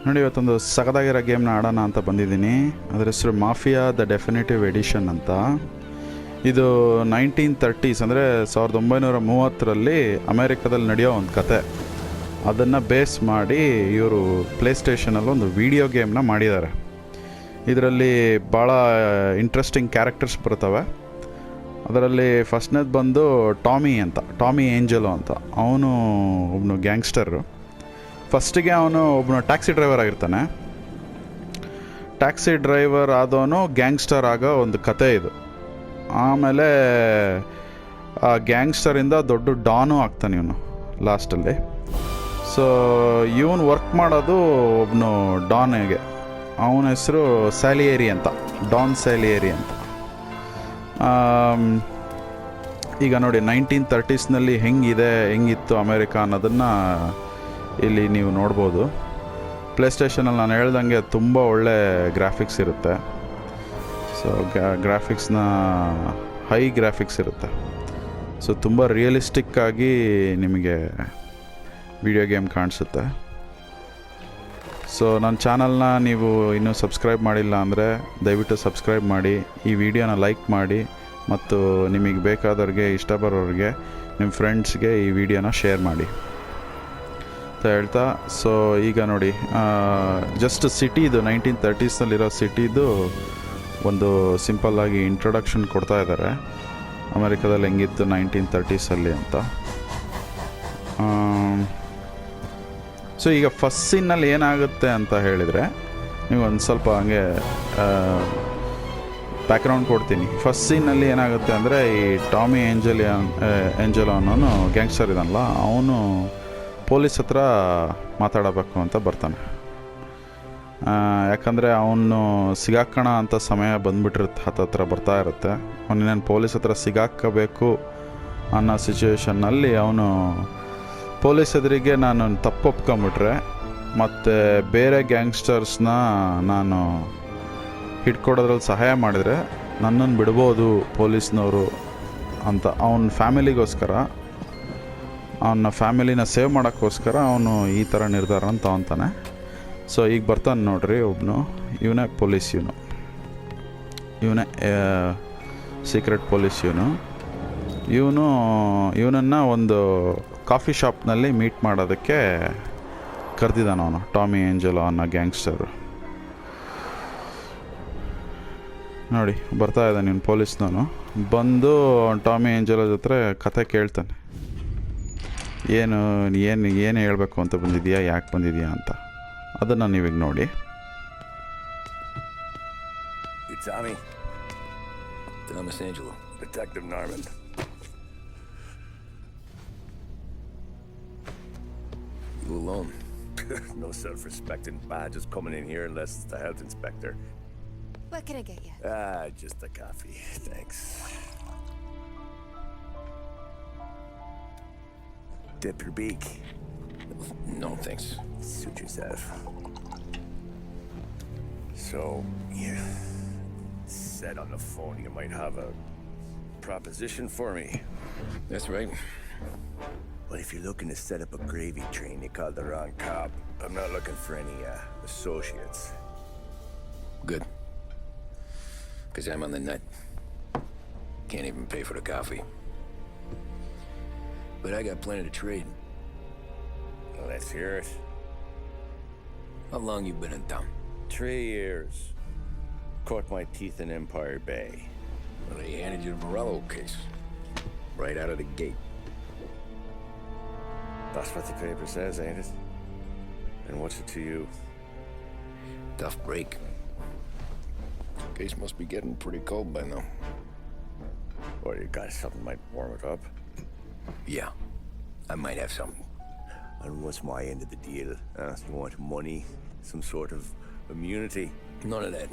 ನೋಡಿ, ಇವತ್ತೊಂದು ಸಖತ್ತಾಗಿರೋ ಗೇಮ್ನ ಆಡೋಣ ಅಂತ ಬಂದಿದ್ದೀನಿ. ಅದರ ಹೆಸರು ಮಾಫಿಯಾ ದ ಡೆಫಿನೇಟಿವ್ ಎಡಿಷನ್ ಅಂತ. ಇದು 1930s ಅಂದರೆ 1930ರಲ್ಲಿ ಅಮೇರಿಕಾದಲ್ಲಿ ನಡೆಯೋ ಒಂದು ಕತೆ. ಅದನ್ನು ಬೇಸ್ ಮಾಡಿ ಇವರು ಪ್ಲೇಸ್ಟೇಷನಲ್ಲಿ ಒಂದು ವಿಡಿಯೋ ಗೇಮ್ನ ಮಾಡಿದ್ದಾರೆ. ಇದರಲ್ಲಿ ಭಾಳ ಇಂಟ್ರೆಸ್ಟಿಂಗ್ ಕ್ಯಾರೆಕ್ಟರ್ಸ್ ಬರ್ತವೆ. ಅದರಲ್ಲಿ ಫಸ್ಟ್ನೇದು ಬಂದು ಟಾಮಿ ಏಂಜಲೋ ಅಂತ. ಅವನು ಒಬ್ಬನು ಗ್ಯಾಂಗ್ಸ್ಟರು. ಫಸ್ಟಿಗೆ ಅವನು ಒಬ್ಬನು ಟ್ಯಾಕ್ಸಿ ಡ್ರೈವರ್ ಆಗಿರ್ತಾನೆ. ಟ್ಯಾಕ್ಸಿ ಡ್ರೈವರ್ ಆದವನು ಗ್ಯಾಂಗ್ಸ್ಟರ್ ಆಗೋ ಒಂದು ಕತೆ ಇದು. ಆಮೇಲೆ ಆ ಗ್ಯಾಂಗ್ಸ್ಟರಿಂದ ದೊಡ್ಡ ಡಾನು ಆಗ್ತಾನೆ ಇವನು ಲಾಸ್ಟಲ್ಲಿ. ಸೊ ಇವನು ವರ್ಕ್ ಮಾಡೋದು ಒಬ್ಬನು ಡಾನಿಗೆ. ಅವನ ಹೆಸರು ಸ್ಯಾಲಿಯೇರಿ ಅಂತ, ಡಾನ್ ಸ್ಯಾಲಿಯೇರಿ ಅಂತ. ಈಗ ನೋಡಿ 1930ಸ್ನಲ್ಲಿ ಹೆಂಗಿತ್ತು ಅಮೇರಿಕಾ ಅನ್ನೋದನ್ನು ಇಲ್ಲಿ ನೀವು ನೋಡ್ಬೋದು. ಪ್ಲೇಸ್ಟೇಷನಲ್ಲಿ ನಾನು ಹೇಳ್ದಂಗೆ ತುಂಬ ಒಳ್ಳೆ ಗ್ರಾಫಿಕ್ಸ್ ಇರುತ್ತೆ. ಸೊ ಗ್ರಾಫಿಕ್ಸ್ನ ಹೈ ಗ್ರಾಫಿಕ್ಸ್ ಇರುತ್ತೆ. ಸೊ ತುಂಬ ರಿಯಲಿಸ್ಟಿಕ್ಕಾಗಿ ನಿಮಗೆ ವಿಡಿಯೋ ಗೇಮ್ ಕಾಣಿಸುತ್ತೆ. ಸೊ ನನ್ನ ಚಾನಲ್ನ ನೀವು ಇನ್ನೂ ಸಬ್ಸ್ಕ್ರೈಬ್ ಮಾಡಿಲ್ಲ ಅಂದರೆ ದಯವಿಟ್ಟು ಸಬ್ಸ್ಕ್ರೈಬ್ ಮಾಡಿ, ಈ ವಿಡಿಯೋನ ಲೈಕ್ ಮಾಡಿ, ಮತ್ತು ನಿಮಗೆ ಬೇಕಾದವ್ರಿಗೆ, ಇಷ್ಟ ಬರೋರಿಗೆ, ನಿಮ್ಮ ಫ್ರೆಂಡ್ಸ್ಗೆ ಈ ವಿಡಿಯೋನ ಶೇರ್ ಮಾಡಿ ಅಂತ ಹೇಳ್ತಾ. ಸೊ ಈಗ ನೋಡಿ, ಜಸ್ಟ್ ಸಿಟಿದು 1930ಸ್ನಲ್ಲಿರೋ ಸಿಟಿದು ಒಂದು ಸಿಂಪಲ್ಲಾಗಿ ಇಂಟ್ರೊಡಕ್ಷನ್ ಕೊಡ್ತಾ ಇದ್ದಾರೆ. ಅಮೇರಿಕಾದಲ್ಲಿ ಹೆಂಗಿತ್ತು 1930ಸಲ್ಲಿ ಅಂತ. ಸೊ ಈಗ ಫಸ್ಟ್ ಸೀನ್ನಲ್ಲಿ ಏನಾಗುತ್ತೆ ಅಂತ ಹೇಳಿದರೆ, ನೀವು ಒಂದು ಸ್ವಲ್ಪ ಹಂಗೆ ಬ್ಯಾಕ್ಗ್ರೌಂಡ್ ಕೊಡ್ತೀನಿ. ಫಸ್ಟ್ ಸೀನಲ್ಲಿ ಏನಾಗುತ್ತೆ ಅಂದರೆ, ಈ ಟಾಮಿ ಏಂಜಲೋ ಅನ್ನೋನು ಗ್ಯಾಂಗ್ಸ್ಟರ್ ಇದಾನಲ್ಲ, ಅವನು ಪೊಲೀಸ್ ಹತ್ರ ಮಾತಾಡಬೇಕು ಅಂತ ಬರ್ತಾನೆ. ಯಾಕಂದರೆ ಅವನು ಸಿಗಾಕೋಣ ಅಂತ ಸಮಯ ಬಂದುಬಿಟ್ಟಿರುತ್ತೆ, ಹತ್ತತ್ರ ಬರ್ತಾ ಇರುತ್ತೆ. ಅವನೇನು ಪೊಲೀಸ್ ಹತ್ರ ಸಿಗಾಕಬೇಕು ಅನ್ನೋ ಸಿಚುವೇಷನ್ನಲ್ಲಿ ಅವನು ಪೊಲೀಸ್ ಎದುರಿಗೆ ನಾನು ತಪ್ಪು ಒಪ್ಕೊಂಬಿಟ್ರೆ ಮತ್ತು ಬೇರೆ ಗ್ಯಾಂಗ್ಸ್ಟರ್ಸ್ನ ನಾನು ಹಿಡ್ಕೊಡೋದ್ರಲ್ಲಿ ಸಹಾಯ ಮಾಡಿದರೆ ನನ್ನನ್ನು ಬಿಡ್ಬೋದು ಪೊಲೀಸ್ನವರು ಅಂತ ಅವನ ಫ್ಯಾಮಿಲಿಗೋಸ್ಕರ, ಅವನ ಫ್ಯಾಮಿಲಿನ ಸೇವ್ ಮಾಡೋಕ್ಕೋಸ್ಕರ ಅವನು ಈ ಥರ ನಿರ್ಧಾರನ ತಗೊತಾನೆ. ಸೊ ಈಗ ಬರ್ತಾನೆ ನೋಡ್ರಿ ಒಬ್ಬನು, ಇವನೇ ಪೊಲೀಸ್, ಇವನೇ ಸೀಕ್ರೆಟ್ ಪೊಲೀಸ್. ಇವನನ್ನು ಒಂದು ಕಾಫಿ ಶಾಪ್ನಲ್ಲಿ ಮೀಟ್ ಮಾಡೋದಕ್ಕೆ ಕರೆದಿದ್ದಾನೆ ಅವನು, ಟಾಮಿ ಏಂಜಲೋ ಅನ್ನೋ ಗ್ಯಾಂಗ್ಸ್ಟರು. ನೋಡಿ ಬರ್ತಾ ಇದ್ದಾನೆ ಇವನು ಪೊಲೀಸ್ನವನು. ಬಂದು ಟಾಮಿ ಏಂಜಲೋ ಜೊತೆ ಕತೆ ಕೇಳ್ತಾನೆ. ಏನು ಹೇಳಬೇಕು ಅಂತ ಬಂದಿದೆಯಾ, ಯಾಕೆ ಬಂದಿದೆಯಾ ಅಂತ. ಅದನ್ನು ನೀವೀಗ ನೋಡಿ. Thomas Angelo. Detective Norman. You alone? No self-respecting badge is coming in here unless it's the health inspector. What can I get you? Just a coffee. Thanks. Dip your beak. No, thanks. Suit yourself. So, you said on the phone you might have a proposition for me. That's right. Well, if you're looking to set up a gravy train, you called the wrong cop. I'm not looking for any associates. Good. Because I'm on the nut. Can't even pay for the coffee. But I got plenty to trade. Well, let's hear it. How long you been in town? 3 years. Caught my teeth in Empire Bay. Well, they handed you the Morello case. Right out of the gate. That's what the paper says, ain't it? And what's it to you? Tough break. Case must be getting pretty cold by now. Or you got something might warm it up? Yeah, I might have something. And what's my end of the deal? You want money? Some sort of immunity? None of that.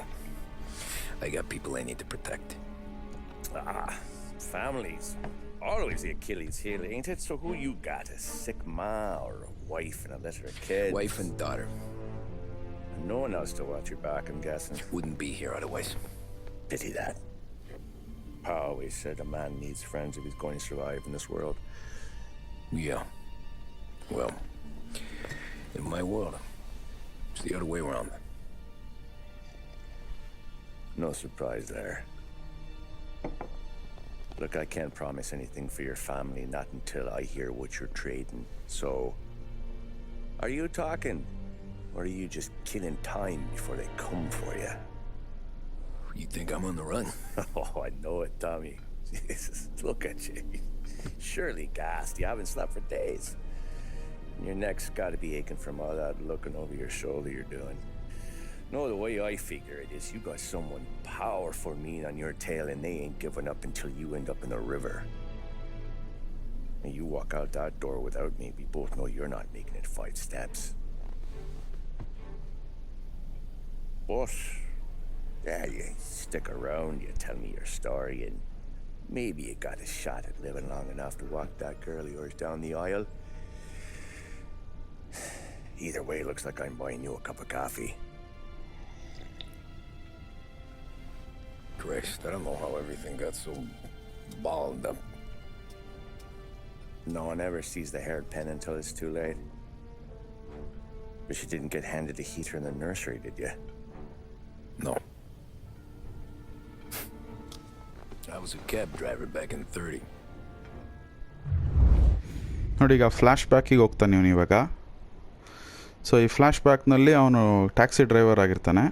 I got people I need to protect. Families. Always the Achilles heel, ain't it? So who you got? A sick ma or a wife and a litter of kids? Wife and daughter. No one else to watch your back, I'm guessing. Wouldn't be here otherwise. Pity that. Pa always said a man needs friends if he's going to survive in this world. Yeah. Well, in my world, the other way around. No surprise there. Look, I can't promise anything for your family, not until I hear what you're trading. So, are you talking? Or are you just killing time before they come for you? You think I'm on the run? Oh, I know it, Tommy. Jesus, look at you. Surely gassed. You haven't slept for days. And your neck's got to be aching from all that looking over your shoulder you're doing. No, the way I figure it is you got someone powerful mean on your tail and they ain't giving up until you end up in the river. And you walk out that door without me, we both know you're not making it 5 steps. But, yeah, you stick around, you tell me your story, and maybe you got a shot at living long enough to walk that girl of yours down the aisle. Either way, looks like I'm buying you a cup of coffee. Christ, I don't know how everything got so balled up. No one ever sees the haired pen until it's too late. But you didn't get handed a heater in the nursery, did you? No. I was a cab driver back in 30. ನೋಡಿ, ಈಗ flash ಬ್ಯಾಕಿಗೆ ಹೋಗ್ತಾನೆ ಇವನು ಇವಾಗ. So ಈ flash ಬ್ಯಾಕ್ನಲ್ಲಿ ಅವನು taxi driver ಆಗಿರ್ತಾನೆ.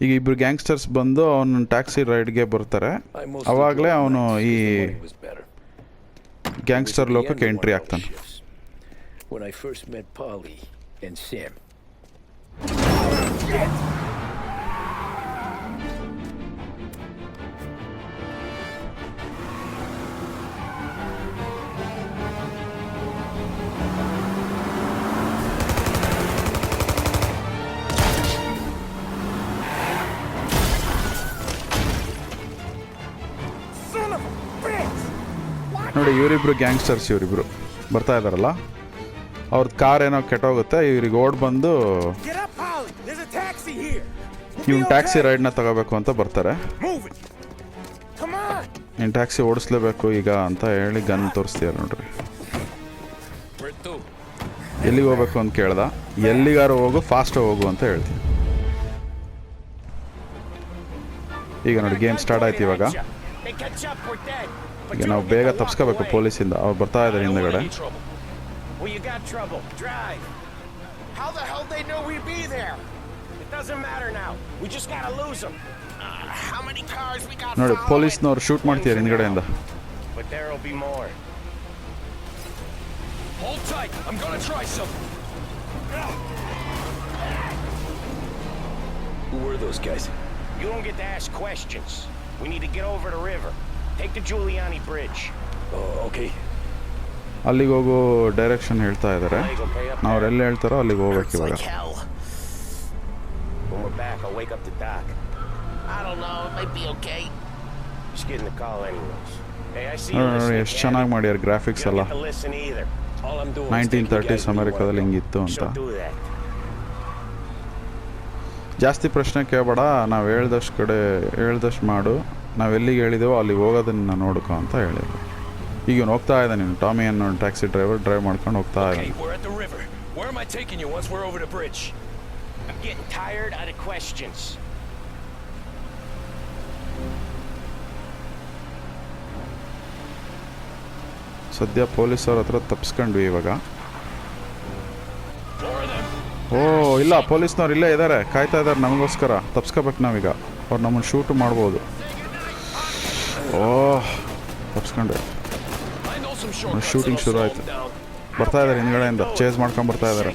ಈಗ ಇಬ್ಬರು ಗ್ಯಾಂಗ್ಸ್ಟರ್ಸ್ ಬಂದು ಅವನು ಟ್ಯಾಕ್ಸಿ ರೈಡ್ಗೆ ಬರ್ತಾರೆ. ಅವಾಗಲೇ ಅವನು ಈ ಗ್ಯಾಂಗ್ಸ್ಟರ್ ಲೋಕಕ್ಕೆ ಎಂಟ್ರಿ ಆಗ್ತಾನೆ. When I first met Polly and Sam. ನೋಡಿ, ಇವರಿಬ್ರು ಗ್ಯಾಂಗ್ಸ್ಟರ್ಸ್, ಇವರಿಬ್ರು ಬರ್ತಾ ಇದ್ದಾರಲ್ಲ, ಅವ್ರದ್ದು ಕಾರ್ ಏನೋ ಕೆಟ್ಟೋಗುತ್ತೆ. ಇವ್ರಿಗೆ ಓಡ್ ಬಂದು ಇವ್ನು ಟ್ಯಾಕ್ಸಿ ರೈಡ್ನ ತಗೋಬೇಕು ಅಂತ ಬರ್ತಾರೆ. ನೀನು ಟ್ಯಾಕ್ಸಿ ಓಡಿಸ್ಲೇಬೇಕು ಈಗ ಅಂತ ಹೇಳಿ ಗನ್ ತೋರಿಸ್ತೀರ ನೋಡ್ರಿ. ಎಲ್ಲಿಗೆ ಹೋಗ್ಬೇಕು ಅಂತ ಕೇಳ್ದ. ಎಲ್ಲಿಗಾರು ಹೋಗು, ಫಾಸ್ಟಾಗಿ ಹೋಗು ಅಂತ ಹೇಳ್ತೀನಿ. ಈಗ ನೋಡಿ, ಗೇಮ್ ಸ್ಟಾರ್ಟ್ ಆಯ್ತು. ಇವಾಗ ಈಗ ನಾವು ಬೇಗ ತಪ್ಸ್ಕೋಬೇಕು ಪೊಲೀಸಿಂದ. ಅವ್ರು ಬರ್ತಾ ಇದ್ದಾರೆ ಹಿಂದಗಡೆ. ನೋಡಿ, ಪೊಲೀಸ್ನವ್ರು ಶೂಟ್ ಮಾಡ್ತೀರ ಹಿಂದ್ಗಡೆಯಿಂದ. Who were those guys? You don't get to ask questions. We need to get over the river. Take the Giuliani Bridge. Oh, okay. ಅಲ್ಲಿಗೆ ಹೋಗೋ ಡೈರೆಕ್ಷನ್ ಹೇಳ್ತಾ ಇದ್ದಾರೆ. ನಾವು ಎಲ್ಲಿ ಹೇಳ್ತಾರೋ ಅಲ್ಲಿಗೆ ಹೋಗ್ಬೇಕು ಇವಾಗ. When we're back, I'll wake up the doc. I don't know, it might be okay. Just getting the call anyways. Hey, I see you ನೋಡಿ, ಎಷ್ಟು ಚೆನ್ನಾಗಿ ಮಾಡ್ಯಾರ ಗ್ರಾಫಿಕ್ಸ್ ಎಲ್ಲ. 1930s ಅಮೆರಿಕಾದಲ್ಲಿ ಹಿಂಗಿತ್ತು ಅಂತ. ಜಾಸ್ತಿ ಪ್ರಶ್ನೆ ಕೇಳಬೇಡ, ನಾವು ಹೇಳ್ದಷ್ಟು ಮಾಡು, ನಾವು ಎಲ್ಲಿಗೆ ಹೇಳಿದೆವೋ ಅಲ್ಲಿಗೆ ಹೋಗೋದನ್ನ ನೋಡ್ಕೊ ಅಂತ ಹೇಳಿದ್ರು. ಈಗ ಇವನು ಹೋಗ್ತಾ ಇದ್ದಾನೆ, ನೀನು ಟಾಮಿ ಅನ್ನೋ ಟ್ಯಾಕ್ಸಿ ಡ್ರೈವ್ ಮಾಡ್ಕೊಂಡು ಹೋಗ್ತಾ ಇದ್ದಾನೆ. ಸದ್ಯ ಪೊಲೀಸವ್ರ ಹತ್ರ ತಪ್ಸ್ಕೊಂಡ್ವಿ ಇವಾಗ. ಓ ಇಲ್ಲ, ಪೊಲೀಸ್ನವ್ರು ಇಲ್ಲೇ ಇದ್ದಾರೆ, ಕಾಯ್ತಾ ಇದ್ದಾರೆ ನಮಗೋಸ್ಕರ. ತಪ್ಸ್ಕೋಬೇಕು ನಾವೀಗ, ಅವ್ರು ನಮ್ಮನ್ನು ಶೂಟು ಮಾಡ್ಬೋದು. ಓಹ್, ತಪ್ಸ್ಕೊಂಡೆ. ಶೂಟಿಂಗ್ ಶುರು ಆಯಿತು. ಬರ್ತಾ ಇದ್ದಾರೆ ಹಿಂದ್ಗಡೆಯಿಂದ, ಚೇಸ್ ಮಾಡ್ಕೊಂಡು ಬರ್ತಾ ಇದ್ದಾರೆ.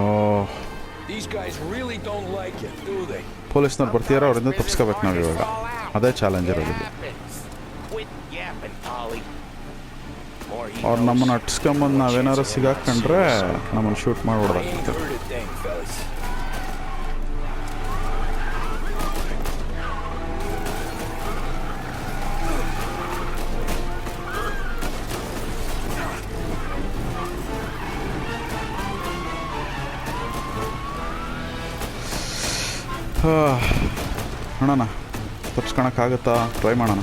ಓಹ್, ಪೊಲೀಸ್ನವ್ರು ಬರ್ತೀಯಾರ, ಅವರಿಂದ ತಪ್ಸ್ಕೋಬೇಕು ನಾವು ಇವಾಗ. ಅದೇ ಚಾಲೆಂಜ್ ಇರೋದಿಲ್ಲ. ಅವ್ರು ನಮ್ಮನ್ನು ಅಟ್ಸ್ಕೊಂಬಂದು ನಾವೇನಾದ್ರು ಸಿಗಾಕೊಂಡ್ರೆ ನಮ್ಮನ್ನು ಶೂಟ್ ಮಾಡ್ಬಿಡ್ದಾಗ್ತದೆ. ನೋಡೋಣ ತಪ್ಸ್ಕೊಳಕ್ಕಾಗುತ್ತಾ, ಟ್ರೈ ಮಾಡೋಣ.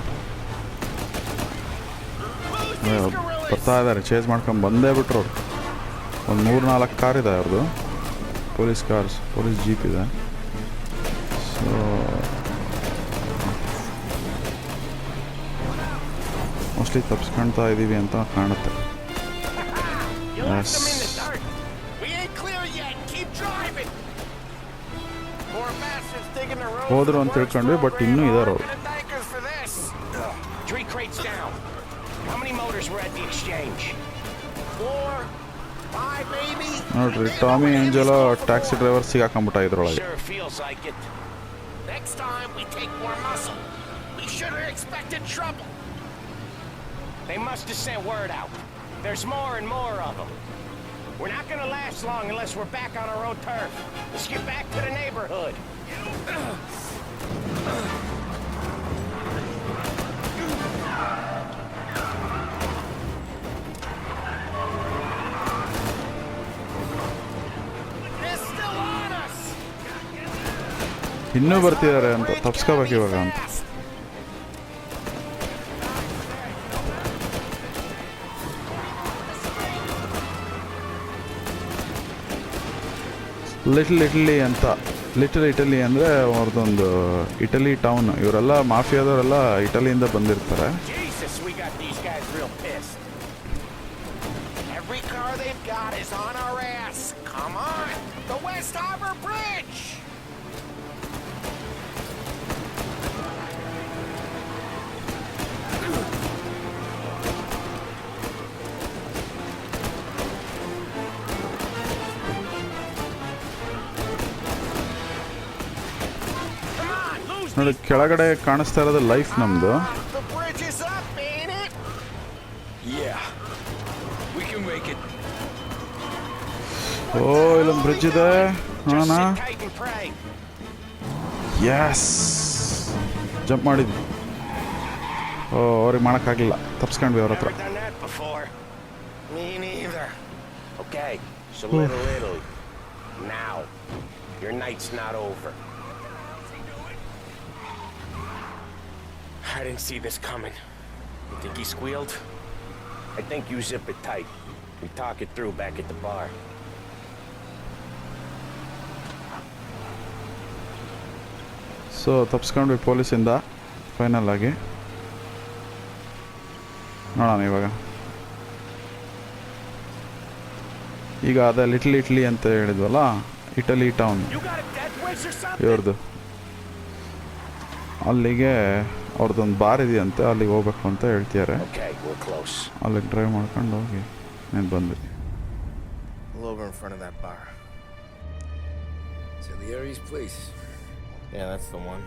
ಬರ್ತಾ ಇದ್ದಾರೆ, ಚೇಸ್ ಮಾಡ್ಕೊಂಡು ಬಂದೇ ಬಿಟ್ರು ಅವ್ರು. ಒಂದು 3-4 ಕಾರ್ ಇದೆ ಅವ್ರದ್ದು, ಪೊಲೀಸ್ ಕಾರ್ಸ್, ಪೊಲೀಸ್ ಜೀಪ್ ಇದೆ. ಸೊ ಮೋಸ್ಟ್ಲಿ ತಪ್ಸ್ಕೊಳ್ತಾ ಇದ್ದೀವಿ ಅಂತ ಕಾಣುತ್ತೆ. ಎಸ್, ಹೋದ್ರು ಅಂತ ತಿಳ್ಕೊಂಡ್ವಿ, ಬಟ್ ಇನ್ನೂ ಇದಾರೆ ಅವರು. ನೋಡ್ರಿ, ಟಾಮಿ ಏಂಜಲೋ ಟ್ಯಾಕ್ಸಿ ಡ್ರೈವರ್ ಸಿಗಾಕೊಂಬಿಟ್ಟ ಇದ್ರೊಳಗೆ. They must have sent word out. There's more and more of them. We're not gonna last long unless we're back on our own turf. Let's get back to the neighborhood. They're still on us. ಇನ್ನೂ ಬರ್ತಿದ್ದಾರೆ ಅಂತ, ತಪ್ಸ್ಕೋಬೇಕು ಇವಾಗ ಅಂತ. Little Italy ಅಂತ, little Italy ಅಂದರೆ ಅವ್ರದ್ದೊಂದು Italy town. ಇವರೆಲ್ಲ ಮಾಫಿಯಾದವರೆಲ್ಲ ಇಟಲಿಯಿಂದ ಬಂದಿರ್ತಾರೆ. Jesus, we got these guys real pissed. Every car they've got is on our ass. Come on, the West Harbor Bridge. ನೋಡಿ, ಕೆಳಗಡೆ ಕಾಣಿಸ್ತಾ ಇರೋದು ಲೈಫ್ ನಮ್ಮದು. ಓ, ಇಲ್ಲೊಂದು ಬ್ರಿಡ್ಜ್ ಇದೆ, ನೋಡೋಣ. ಯಸ್, ಜಂಪ್ ಮಾಡಿದ್ವಿ. ಓ, ಅವ್ರಿಗೆ ಮಾಡೋಕ್ಕಾಗಲಿಲ್ಲ, ತಪ್ಸ್ಕೊಂಡ್ವಿ ಅವ್ರ ಹತ್ರ. Me neither. Okay, so Little Italy. Now, your night's not over. I didn't see this coming. You think he squealed? I think you zip it tight. We talk it through back at the bar. So ತಪ್ಸ್ಕೊಂಡ್ವಿ ಪೊಲೀಸಿಂದ final ಆಗಿ. ನೋಡೋಣ ಇವಾಗ. ಈಗ ಅದೇ little ಇಟ್ಲಿ ಅಂತ ಹೇಳಿದ್ವಲ್ಲ, Italy town ಇವ್ರದ್ದು. ಅಲ್ಲಿಗೆ ಅವ್ರದ್ದೊಂದು ಬಾರ್ ಇದೆಯಂತೆ, ಅಲ್ಲಿಗೆ ಹೋಗ್ಬೇಕು ಅಂತ ಹೇಳ್ತಿದ್ದಾರೆ. ಅಲ್ಲಿಗೆ ಡ್ರೈವ್ ಮಾಡ್ಕೊಂಡು ಹೋಗಿ నేను ಬಂದ್ವಿ. Over in front of that bar. Salieri's place. Yeah, that's the one.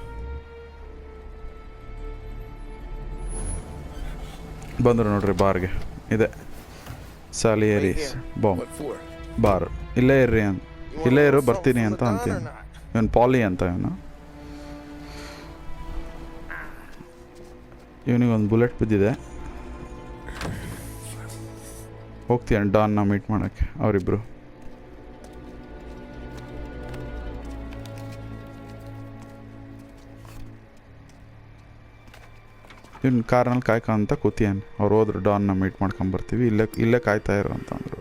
ಬಂದರು ನೋಡ್ರಿ ಬಾರ್ಗೆ. ಇದೆ ಸಾಲಿಯರೀಸ್ ಬಾಂಬ್ What for? ಬಾರ್. ಇಲ್ಲೇ ಇರ್ರಿ ಅಂತ, ಇಲ್ಲೇ ಇರು, ಬರ್ತೀನಿ ಅಂತ ಅಂತೀನಿ. ಇವನು ಪಾಲಿ ಅಂತ, ಇವನಿಗೊಂದು ಬುಲೆಟ್ ಬಿದ್ದಿದೆ. ಹೋಗ್ತೀಯಣ್ಣ ಡಾನ್ನ ಮೀಟ್ ಮಾಡೋಕ್ಕೆ ಅವರಿಬ್ಬರು. ಇವ್ನು ಕಾರ್ನಲ್ಲಿ ಕಾಯ್ಕೊಂತ ಕೂತಿಯನ್. ಅವ್ರು ಹೋದ್ರು ಡಾನ್ನ ಮೀಟ್ ಮಾಡ್ಕೊಂಬರ್ತೀವಿ, ಇಲ್ಲೇ ಕಾಯ್ತಾ ಇರೋ ಅಂತ ಅಂದರು.